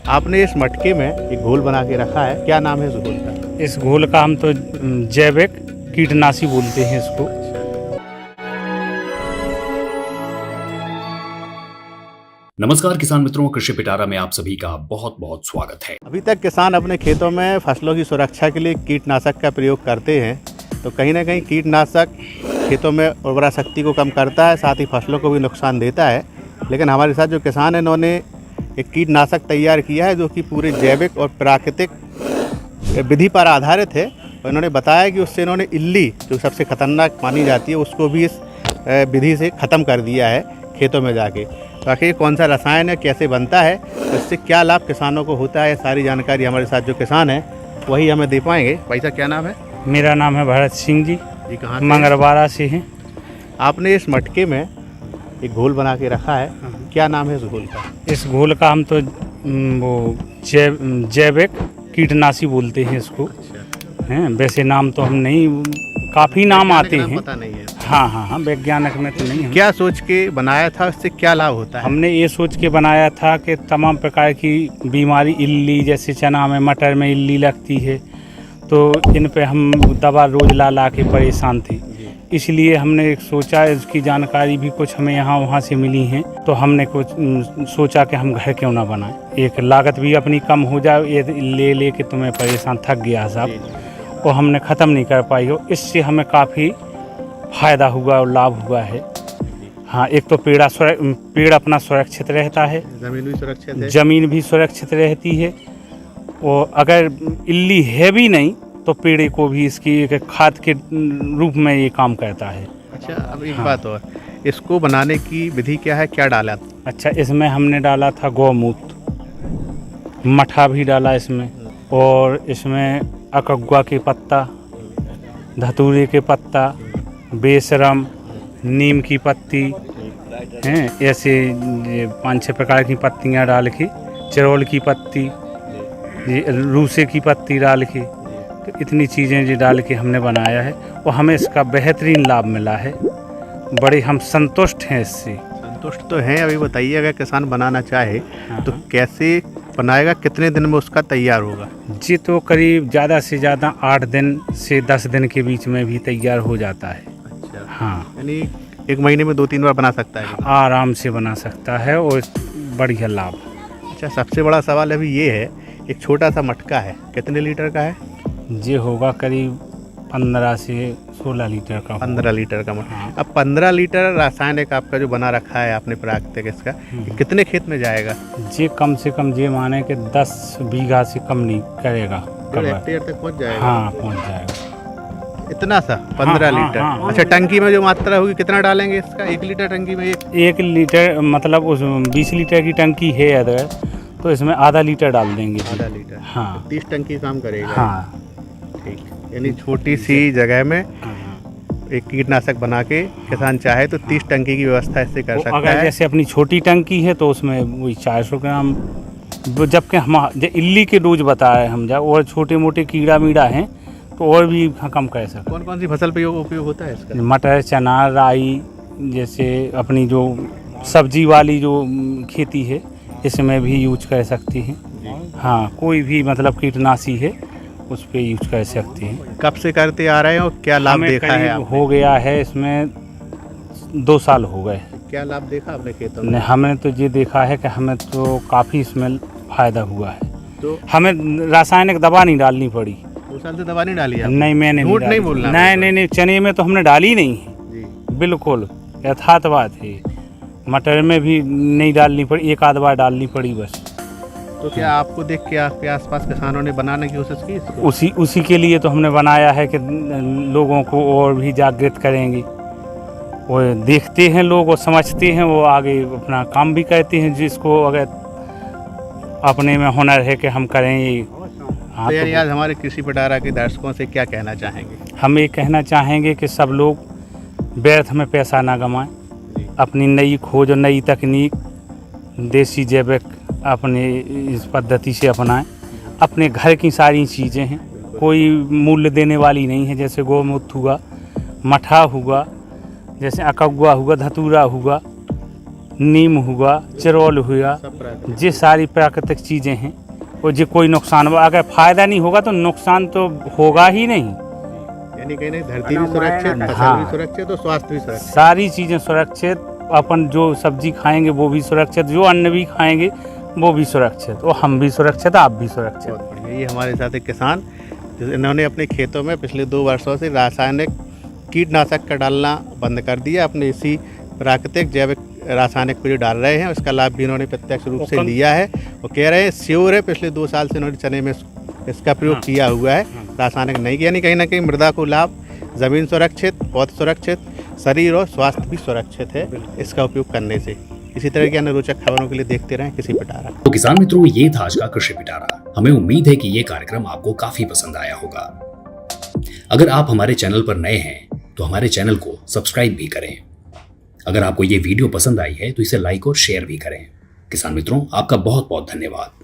आपने इस मटके में एक घोल बना के रखा है, क्या नाम है इस घोल का? इस घोल का हम तो जैविक कीटनाशी बोलते हैं इसको। नमस्कार किसान मित्रों, कृषि पिटारा में आप सभी का बहुत बहुत स्वागत है। अभी तक किसान अपने खेतों में फसलों की सुरक्षा के लिए कीटनाशक का प्रयोग करते हैं, तो कहीं ना कहीं कीटनाशक खेतों में उर्वरा शक्ति को कम करता है, साथ ही फसलों को भी नुकसान देता है। लेकिन हमारे साथ जो किसान हैं, इन्होंने एक कीटनाशक तैयार किया है जो कि पूरे जैविक और प्राकृतिक विधि पर आधारित है। और इन्होंने बताया कि उससे इन्होंने इल्ली, जो सबसे खतरनाक मानी जाती है, उसको भी इस विधि से ख़त्म कर दिया है खेतों में जाके। तो आखिर ये कौन सा रसायन है, कैसे बनता है, तो इससे क्या लाभ किसानों को होता है, सारी जानकारी हमारे साथ जो किसान हैं वही हमें दे पाएंगे। भाई साहब, क्या नाम है? मेरा नाम है भरत सिंह जी। कहाँ से? मंगलवाड़ा से हैं। आपने इस मटके में एक घोल बना के रखा है, क्या नाम है इस घोल का? इस घोल का हम तो वो जैविक कीटनाशी बोलते हैं इसको। हैं, वैसे नाम तो हम नहीं, काफ़ी नाम आते हैं। पता नहीं है। हाँ, वैज्ञानिक में तो नहीं है। क्या सोच के बनाया था, उससे क्या लाभ होता है? हमने ये सोच के बनाया था कि तमाम प्रकार की बीमारी, इल्ली जैसे चना में, मटर में इल्ली लगती है, तो इन पे हम दवा रोज ला के परेशान थे। इसलिए हमने सोचा, इसकी जानकारी भी कुछ हमें यहाँ वहाँ से मिली है, तो हमने कुछ सोचा कि हम घर क्यों ना बनाएं। एक लागत भी अपनी कम हो जाए, ये ले के तुम्हें परेशान थक गया साहब, और हमने ख़त्म नहीं कर पाई हो। इससे हमें काफ़ी फ़ायदा हुआ और लाभ हुआ है। हाँ, एक तो पेड़ अपना सुरक्षित रहता है, जमीन भी सुरक्षित है, ज़मीन भी सुरक्षित रहती है, और अगर इल्ली है भी नहीं तो पेड़ को भी इसकी एक खाद के रूप में ये काम करता है। अच्छा, अब एक बात और, इसको बनाने की विधि क्या है, क्या डाला? अच्छा, इसमें हमने डाला था गौमूत्र, मठा भी डाला इसमें, और इसमें अकगुआ के पत्ता, धतूरे के पत्ता, बेशरम, नीम की पत्ती हैं, ऐसे 5-6 प्रकार की पत्तियां डाल के, चरोल की पत्ती, रूसे की पत्ती डाल के, तो इतनी चीज़ें जो डाल के हमने बनाया है, और हमें इसका बेहतरीन लाभ मिला है। बड़े हम संतुष्ट हैं इससे। संतुष्ट तो हैं। अभी बताइए, अगर किसान बनाना चाहे तो कैसे बनाएगा, कितने दिन में उसका तैयार होगा? जी, तो करीब ज़्यादा से ज़्यादा 8 दिन से 10 दिन के बीच में भी तैयार हो जाता है। अच्छा, हाँ, यानी एक महीने में 2-3 बार बना सकता है? आराम से बना सकता है, और बढ़िया लाभ। अच्छा, सबसे बड़ा सवाल अभी ये है, एक छोटा सा मटका है, कितने लीटर का है? ये होगा करीब 15 से 16 लीटर का। 15 लीटर का मटका। अब 15 लीटर रासायनिक आपका जो बना रखा है आपने प्राकृतिक, इसका कितने खेत में जाएगा? ये कम से कम ये माने कि 10 बीघा से कम नहीं करेगा। हेक्टेयर तक पहुंच जाएगा? हाँ, पहुंच जाएगा। इतना सा 15 लीटर? हाँ। अच्छा, टंकी में जो मात्रा होगी कितना डालेंगे इसका? 1 लीटर टंकी में? 1 लीटर मतलब उस 20 लीटर की टंकी है अगर, तो इसमें आधा लीटर डाल देंगे। आधा लीटर? हाँ, 30 टंकी काम करेगा? हाँ, ठीक। यानी छोटी सी जगह में एक कीटनाशक बना के किसान चाहे तो 30 टंकी की व्यवस्था इससे कर सकता अगर है। जैसे अपनी छोटी टंकी है तो उसमें वही 400 ग्राम, जबकि हम इल्ली के डोज बताए हम, जब और छोटे मोटे कीड़ा मीड़ा हैं तो और भी कम कर सकते। कौन कौन सी फसल पे उपयोग होता है इसका? मटर, चना, राई, जैसे अपनी जो सब्जी वाली जो खेती है, इसमें भी यूज कर सकती हैं। हाँ, कोई भी मतलब कीटनाशी है उस पे यूज कर सकती हैं। कब से करते आ रहे हैं और क्या लाभ देखा है आपने? हो गया है इसमें 2 साल हो गए। क्या लाभ देखा आपने खेतों में? नहीं, हमने तो ये देखा है कि हमें तो काफ़ी इसमें फ़ायदा हुआ है। तो हमें रासायनिक दवा नहीं डालनी पड़ी। 2 साल से दवा नहीं डाली आपने? नहीं, मैंने झूठ नहीं बोलना। नहीं, चने में तो हमने डाली नहीं है। जी। बिल्कुल यथार्थ बात है। मटर में भी नहीं डालनी पड़ी, 1 आध बार डालनी पड़ी बस। तो क्या आपको देख के आपके आसपास किसानों ने बनाने की कोशिश की इसको? उसी के लिए तो हमने बनाया है कि लोगों को और भी जागृत करेंगे। वो देखते हैं लोग और समझते हैं, वो आगे अपना काम भी करते हैं, जिसको अगर अपने में हुनर है कि हम करें ये। हाँ, तो यार आज हमारे कृषि पिटारा के दर्शकों से क्या कहना चाहेंगे? हम ये कहना चाहेंगे कि सब लोग व्यर्थ में पैसा ना गंवाएं, अपनी नई खोज और नई तकनीक, देसी जैविक अपने इस पद्धति से अपनाएं। अपने घर की सारी चीज़ें हैं, कोई मूल्य देने वाली नहीं है। जैसे गौमूत्र हुआ, मठा हुआ, जैसे अकगुआ हुआ, धतूरा हुआ, नीम हुआ, चिरोल हुआ, ये सारी प्राकृतिक चीज़ें हैं। और जो कोई नुकसान हुआ, अगर फ़ायदा नहीं होगा तो नुकसान तो होगा ही नहीं। यानी कहीं नहीं, धरती भी सुरक्षित, फसल हाँ। भी सुरक्षित और स्वास्थ्य भी सुरक्षित। सारी चीज़ें सुरक्षित, अपन जो सब्जी खाएंगे वो भी सुरक्षित, जो अन्न भी खाएंगे वो भी सुरक्षित, और हम भी सुरक्षित, आप भी सुरक्षित। बहुत बढ़िया। ये हमारे साथ एक किसान, इन्होंने अपने खेतों में पिछले 2 वर्षों से रासायनिक कीटनाशक का डालना बंद कर दिया, अपने इसी प्राकृतिक जैविक रासायनिक को जो डाल रहे हैं उसका लाभ भी इन्होंने प्रत्यक्ष रूप से लिया है। वो कह रहे हैं श्योर है, पिछले 2 साल से इन्होंने चने में इसका प्रयोग किया हुआ है, रासायनिक नहीं किया। यानी कहीं ना कहीं मृदा को लाभ, ज़मीन सुरक्षित, पौध सुरक्षित, शरीर और स्वास्थ्य भी सुरक्षित है इसका उपयोग करने से। इसी तरह की अन्य रोचक खबरों के लिए देखते रहें कृषि पिटारा। तो किसान मित्रों, ये था आज का कृषि पिटारा। हमें उम्मीद है कि ये कार्यक्रम आपको काफी पसंद आया होगा। अगर आप हमारे चैनल पर नए हैं तो हमारे चैनल को सब्सक्राइब भी करें। अगर आपको ये वीडियो पसंद आई है तो इसे लाइक और शेयर भी करें। किसान मित्रों, आपका बहुत बहुत धन्यवाद।